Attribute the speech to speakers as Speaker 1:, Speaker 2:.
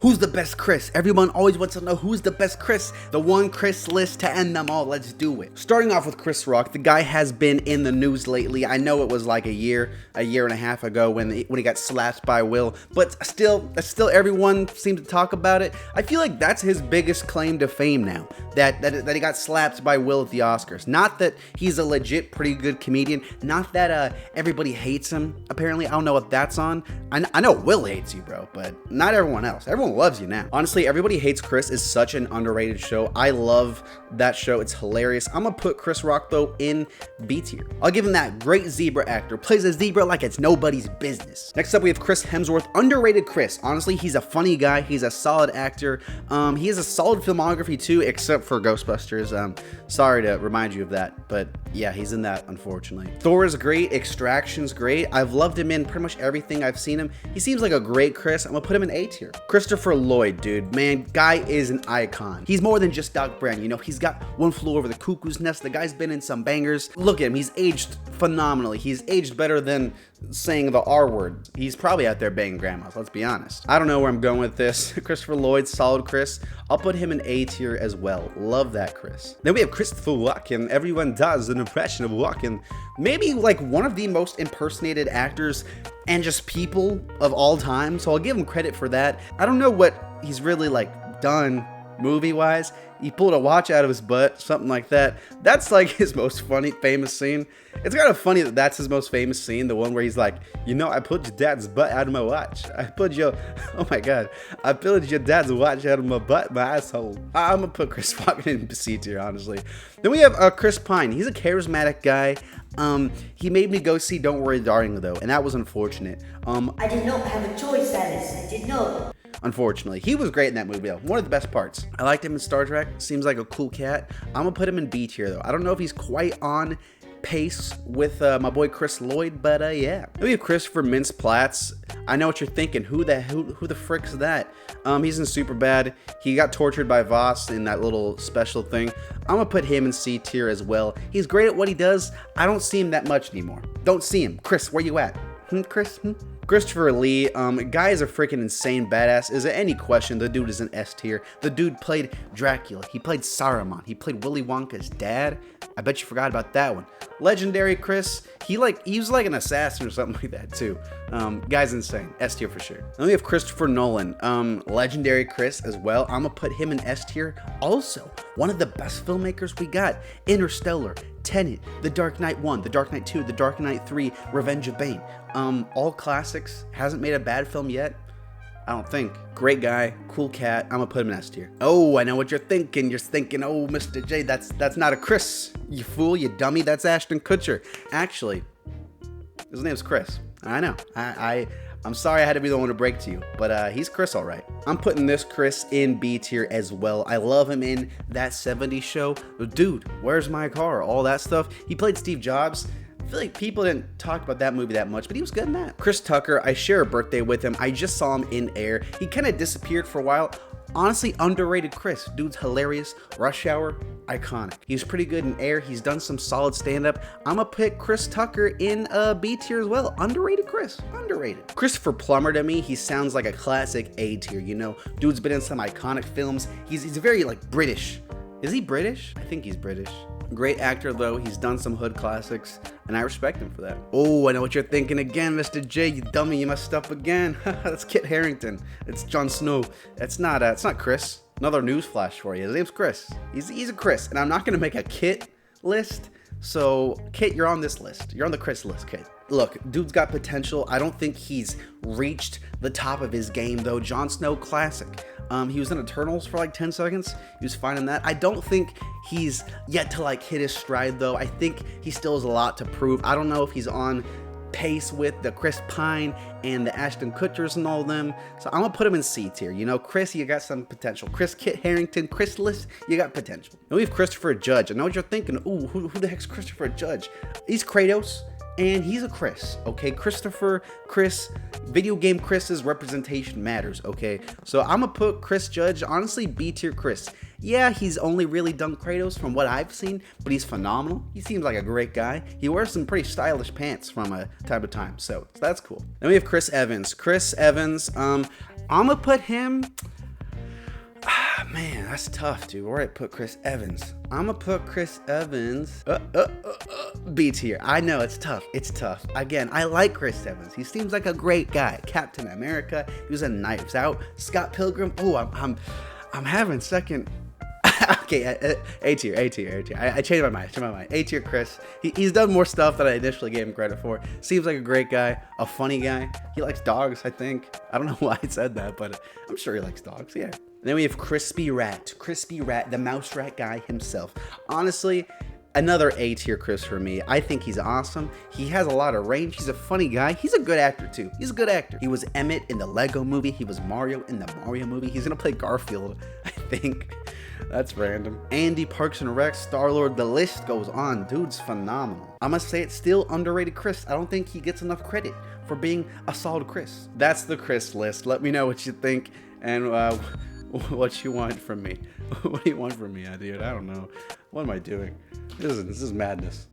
Speaker 1: Who's the best Chris? Everyone always wants to know who's the best Chris. The one Chris list to end them all. Let's do it. Starting off with Chris Rock, the guy has been in the news lately. I know it was like a year and a half ago when he got slapped by Will, but still everyone seemed to talk about it. I feel like that's his biggest claim to fame now, that he got slapped by Will at the Oscars. Not that he's a legit pretty good comedian, not that everybody hates him. Apparently, I don't know what that's on. I know Will hates you, bro, but not everyone else. Everyone loves you now. Honestly, Everybody Hates Chris is such an underrated show. I love that show. It's hilarious. I'm gonna put Chris Rock though in B tier. I'll give him that. Great zebra actor. Plays a zebra like it's nobody's business. Next up, we have Chris Hemsworth. Underrated Chris. Honestly, he's a funny guy. He's a solid actor. He has a solid filmography too, except for Ghostbusters. Sorry to remind you of that, but yeah, he's in that, unfortunately. Thor is great. Extraction's great. I've loved him in pretty much everything I've seen him. He seems like a great Chris. I'm gonna put him in A tier. Christopher Lloyd, dude, man, guy is an icon. He's more than just Doc Brown, you know. He's got One Flew Over the Cuckoo's Nest. The guy's been in some bangers. Look at him. He's aged phenomenally. He's aged better than saying the R word. He's probably out there banging grandmas, let's be honest. I don't know where I'm going with this. Christopher Lloyd, solid Chris. I'll put him in A tier as well. Love that Chris. Then we have Christopher Walken. Everyone does an impression of Walken. Maybe like one of the most impersonated actors and just people of all time, so I'll give him credit for that. I don't know what he's really like done movie-wise. He pulled a watch out of his butt, something like that. That's like his most famous scene. It's kind of funny that that's his most famous scene, the one where he's like, you know, I pulled your dad's butt out of my watch. I pulled your dad's watch out of my butt, my asshole. I'm gonna put Chris Walken in C tier, honestly. Then we have Chris Pine. He's a charismatic guy. He made me go see Don't Worry Darling though, and that was unfortunate.
Speaker 2: I did not have a choice, Alice. I did not.
Speaker 1: Unfortunately, he was great in that movie though. One of the best parts. I liked him in Star Trek. Seems like a cool cat. I'm gonna put him in B tier though. I don't know if he's quite on pace with my boy Chris Lloyd, but yeah. Then we have Christopher Mintz-Platz. I know what you're thinking. Who the frick's that? He's in Superbad. He got tortured by Voss in that little special thing. I'm gonna put him in C tier as well. He's great at what he does. I don't see him that much anymore. Don't see him. Chris, where you at? Chris? Christopher Lee, guy is a freaking insane badass. Is there any question? The dude is an S tier. The dude played Dracula. He played Saruman. He played Willy Wonka's dad. I bet you forgot about that one. Legendary Chris. He was like an assassin or something like that too. Guy's insane. S tier for sure. Then we have Christopher Nolan. Legendary Chris as well. I'm gonna put him in S tier. Also, one of the best filmmakers we got. Interstellar, Tenet, The Dark Knight 1, The Dark Knight 2, The Dark Knight 3, Revenge of Bane. All classics. Hasn't made a bad film yet, I don't think. Great guy, cool cat. I'm gonna put him in S tier. Oh, I know what you're thinking. You're thinking, oh, Mr. J, that's not a Chris. You fool, you dummy. That's Ashton Kutcher. Actually, his name's Chris. I know. I'm sorry I had to be the one to break to you, but he's Chris all right. I'm putting this Chris in B tier as well. I love him in That 70s Show. Dude, Where's My Car? All that stuff. He played Steve Jobs. I feel like people didn't talk about that movie that much, but he was good in that. Chris Tucker, I share a birthday with him. I just saw him in Air. He kind of disappeared for a while. Honestly, underrated Chris. Dude's hilarious. Rush Hour, iconic. He's pretty good in Air. He's done some solid stand-up. I'm gonna pick Chris Tucker in B tier as well. Underrated Chris. Underrated. Christopher Plummer, to me, he sounds like a classic A tier, you know? Dude's been in some iconic films. He's very, like, British. Is he British? I think he's British. Great actor, though. He's done some hood classics, and I respect him for that. Oh, I know what you're thinking again, Mr. J. You dummy, you messed up again. That's Kit Harington. It's Jon Snow. It's not Chris. Another news flash for you. His name's Chris. He's a Chris, and I'm not gonna make a Kit list. So, Kit, you're on this list. You're on the Chris list, Kit. Look, dude's got potential. I don't think he's reached the top of his game, though. Jon Snow, classic. He was in Eternals for like 10 seconds. He was fine in that. I don't think he's yet to like hit his stride, though. I think he still has a lot to prove. I don't know if he's on pace with the Chris Pine and the Ashton Kutchers and all of them. So I'm gonna put him in C tier. You know, Chris, you got some potential. Chris Kit Harington, Chris List, you got potential. Then we have Christopher Judge. I know what you're thinking. Ooh, who the heck's Christopher Judge? He's Kratos. And he's a Chris, okay? Chris, video game Chris's representation matters, okay? So I'm gonna put Chris Judge, honestly, B tier Chris. Yeah, he's only really done Kratos from what I've seen, but he's phenomenal. He seems like a great guy. He wears some pretty stylish pants from time to time, so that's cool. Then we have Chris Evans. I'm gonna put him Man, that's tough, dude. Where I put Chris Evans? I'm gonna put Chris Evans B tier. I know it's tough. It's tough. Again, I like Chris Evans. He seems like a great guy. Captain America. He was in Knives Out. Scott Pilgrim. Oh, I'm having second. Okay, A tier. I changed my mind. A tier, Chris. He's done more stuff than I initially gave him credit for. Seems like a great guy, a funny guy. He likes dogs, I think. I don't know why I said that, but I'm sure he likes dogs. Yeah. And then we have Crispy Rat, the mouse rat guy himself. Honestly, another A tier Chris for me. I think he's awesome. He has a lot of range. He's a funny guy. He's a good actor too. He's a good actor. He was Emmett in the Lego movie. He was Mario in the Mario movie. He's gonna play Garfield, I think. That's random. Andy, Parks and Rec, Star-Lord, the list goes on. Dude's phenomenal. I must say it's still underrated Chris. I don't think he gets enough credit for being a solid Chris. That's the Chris list. Let me know what you think and what you want from me. What do you want from me, dude? I don't know. What am I doing? This is madness.